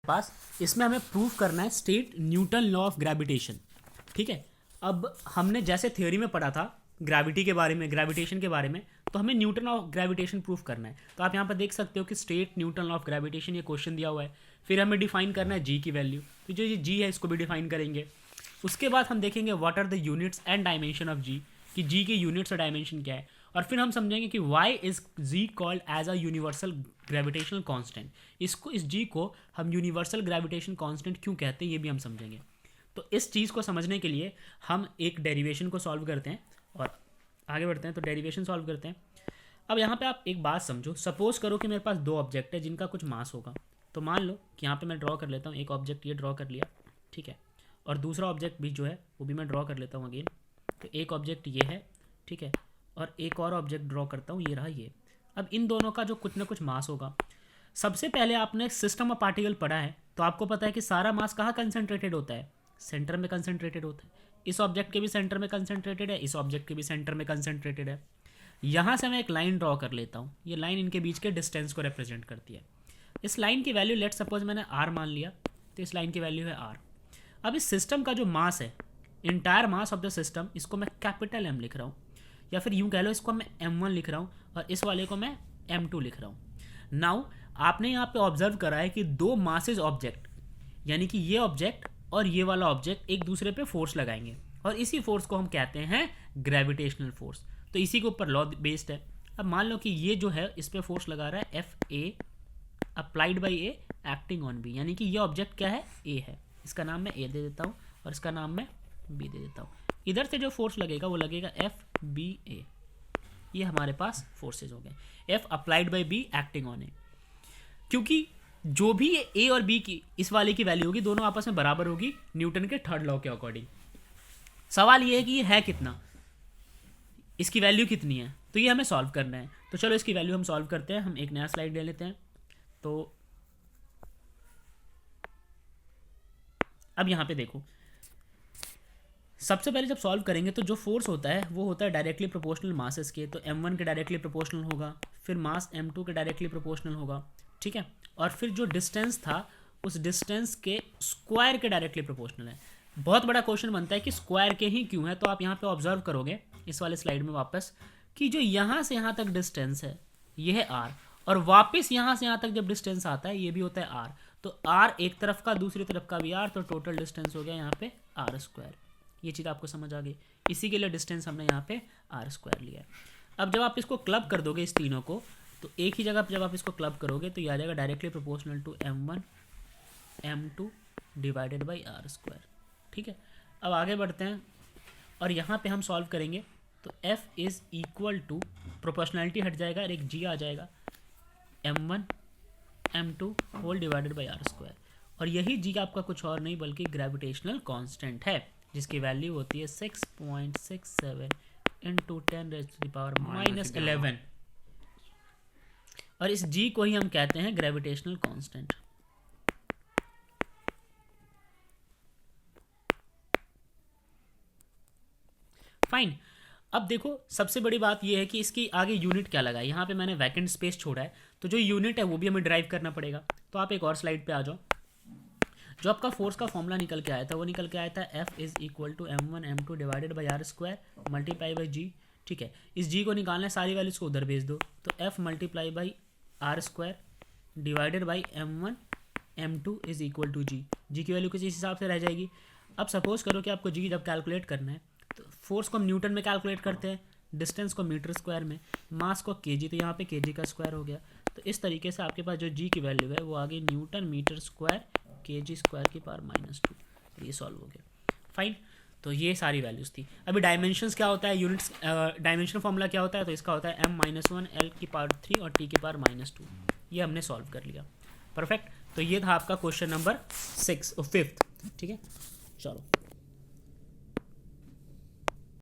पास, इसमें हमें प्रूव करना है state Newton law of gravitation. ठीक है, अब हमने जैसे थ्योरी में पढ़ा था ग्रेविटी के बारे में, ग्रेविटेशन के बारे में, तो हमें न्यूटन ऑफ ग्रेविटेशन प्रूफ करना है। तो आप यहाँ पर देख सकते हो कि state Newton law of gravitation ये क्वेश्चन दिया हुआ है। फिर हमें डिफाइन करना है जी की वैल्यू, तो जो ये जी है इसको भी डिफाइन करेंगे। उसके बाद हम देखेंगे what are the units and dimension of G, कि जी के यूनिट्स और डायमेंशन क्या है। और फिर हम समझेंगे कि why is G called as a universal gravitational constant, इसको इस जी को हम यूनिवर्सल ग्रेविटेशन कांस्टेंट क्यों कहते हैं ये भी हम समझेंगे। तो इस चीज़ को समझने के लिए हम एक डेरिवेशन को सॉल्व करते हैं और आगे बढ़ते हैं। तो डेरिवेशन सॉल्व करते हैं। अब यहाँ पे आप एक बात समझो, सपोज करो कि मेरे पास दो ऑब्जेक्ट है जिनका कुछ मास होगा। तो मान लो कि यहाँ पे मैं ड्रॉ कर लेता हूँ, एक ऑब्जेक्ट ये ड्रॉ कर लिया, ठीक है, और दूसरा ऑब्जेक्ट भी जो है वो भी मैं ड्रॉ कर लेता हूँ अगेन। तो एक ऑब्जेक्ट ये है, ठीक है, और एक और ऑब्जेक्ट ड्रॉ करता हूँ, ये रहा ये। अब इन दोनों का जो कुछ ना कुछ मास होगा। सबसे पहले आपने सिस्टम ऑफ पार्टिकल पढ़ा है, तो आपको पता है कि सारा मास कहाँ कंसंट्रेटेड होता है, सेंटर में कंसंट्रेटेड होता है। इस ऑब्जेक्ट के भी सेंटर में कंसंट्रेटेड है, इस ऑब्जेक्ट के भी सेंटर में कंसंट्रेटेड है। यहाँ से मैं एक लाइन ड्रॉ कर लेता हूँ, ये लाइन इनके बीच के डिस्टेंस को रिप्रेजेंट करती है। इस लाइन की वैल्यू लेट सपोज मैंने आर मान लिया, तो इस लाइन की वैल्यू है आर। अब इस सिस्टम का जो मास है, entire mass of the system, इसको मैं कैपिटल एम लिख रहा हूँ, या फिर यूँ कह लो इसको मैं m1 लिख रहा हूँ और इस वाले को मैं m2 लिख रहा हूँ। नाउ आपने यहाँ पे ऑब्जर्व करा है कि दो मासेज ऑब्जेक्ट, यानी कि ये ऑब्जेक्ट और ये वाला ऑब्जेक्ट एक दूसरे पे फोर्स लगाएंगे और इसी फोर्स को हम कहते हैं ग्रेविटेशनल फोर्स। तो इसी के ऊपर लॉ बेस्ड है। अब मान लो कि ये जो है इस पर फोर्स लगा रहा है F A applied by A acting on B, यानी कि ये ऑब्जेक्ट क्या है, ए है। इसका नाम मैं ए दे देता हूँ और इसका नाम मैं बी दे देता हूँ। इधर से जो फोर्स लगेगा वो लगेगा एफ बी ए। ये हमारे पास फोर्सेज हो गए, F applied by B acting on A. क्योंकि जो भी ए और बी की इस वाले की वैल्यू होगी दोनों आपस में बराबर होगी न्यूटन के थर्ड लॉ के अकॉर्डिंग। सवाल ये है कि ये है कितना, इसकी वैल्यू कितनी है, तो ये हमें सॉल्व करना है। तो चलो इसकी वैल्यू हम सॉल्व करते हैं। हम एक नया स्लाइड ले लेते हैं। तो अब यहाँ पे देखो, सबसे पहले जब सॉल्व करेंगे तो जो फोर्स होता है वो होता है डायरेक्टली प्रोपोर्शनल मासेस के। तो m1 के डायरेक्टली प्रोपोर्शनल होगा, फिर मास m2 के डायरेक्टली प्रोपोर्शनल होगा, ठीक है, और फिर जो डिस्टेंस था उस डिस्टेंस के स्क्वायर के डायरेक्टली प्रोपोर्शनल है। बहुत बड़ा क्वेश्चन बनता है कि स्क्वायर के ही क्यों है। तो आप यहाँ पे ऑब्जर्व करोगे इस वाले स्लाइड में वापस कि जो यहाँ से यहाँ तक डिस्टेंस है ये है r, और वापस यहाँ से यहाँ तक जब डिस्टेंस आता है ये भी होता है r। तो r एक तरफ का दूसरी तरफ का भी r, तो टोटल डिस्टेंस हो गया यहाँ पे r स्क्वायर। ये चीज़ आपको समझ आ गई, इसी के लिए डिस्टेंस हमने यहाँ पे r स्क्वायर लिया है। अब जब आप इसको क्लब कर दोगे इस तीनों को, तो एक ही जगह पर जब आप इसको क्लब करोगे तो ये आ जाएगा directly proportional to m1 m2 divided by r square. ठीक है, अब आगे बढ़ते हैं और यहाँ पे हम सॉल्व करेंगे। तो f is equal to, proportionality हट जाएगा और एक g आ जाएगा, m1 m2 whole divided by r square. और यही g आपका कुछ और नहीं बल्कि ग्रेविटेशनल कांस्टेंट है, जिसकी वैल्यू होती है 6.67 इंटू 10⁻⁻11। और इस g को ही हम कहते हैं ग्रेविटेशनल कांस्टेंट। फाइन। अब देखो सबसे बड़ी बात यह है कि इसकी आगे यूनिट क्या लगा है। यहाँ पे मैंने वैकेंट स्पेस छोड़ा है, तो जो यूनिट है वो भी हमें ड्राइव करना पड़ेगा। तो आप एक और स्लाइड पे आ जाओ। जो आपका फोर्स का फॉर्मूला निकल के आया था वो निकल के आया था F is equal to m1 m2 divided by r square multiply by g। ठीक है, इस g को निकालना है, सारी वैल्यूज को उधर भेज दो। तो f multiply by r square divided by m1 m2 is equal to g। g की वैल्यू किस हिसाब से रह जाएगी। अब सपोज करो कि आपको g जब कैलकुलेट करना है तो फोर्स को हम न्यूटन में कैलकुलेट करते हैं, डिस्टेंस को मीटर स्क्वायर में, मास को केजी, तो यहाँ पे केजी का स्क्वायर हो गया। तो इस तरीके से आपके पास जो जी की वैल्यू है वो आ गई Newton metre square KG square की पावर -2। ये सॉल्व हो गया। फाइन, तो ये सारी वैल्यूज़ थी। अभी डायमेंशंस क्या होता है, यूनिट्स डायमेंशन फॉर्मूला क्या होता है, तो इसका होता है m-1 l की पावर 3 और t की पावर -2। ये हमने सॉल्व कर लिया। परफेक्ट। तो ये था आपका क्वेश्चन नंबर 5। ठीक है, चलो।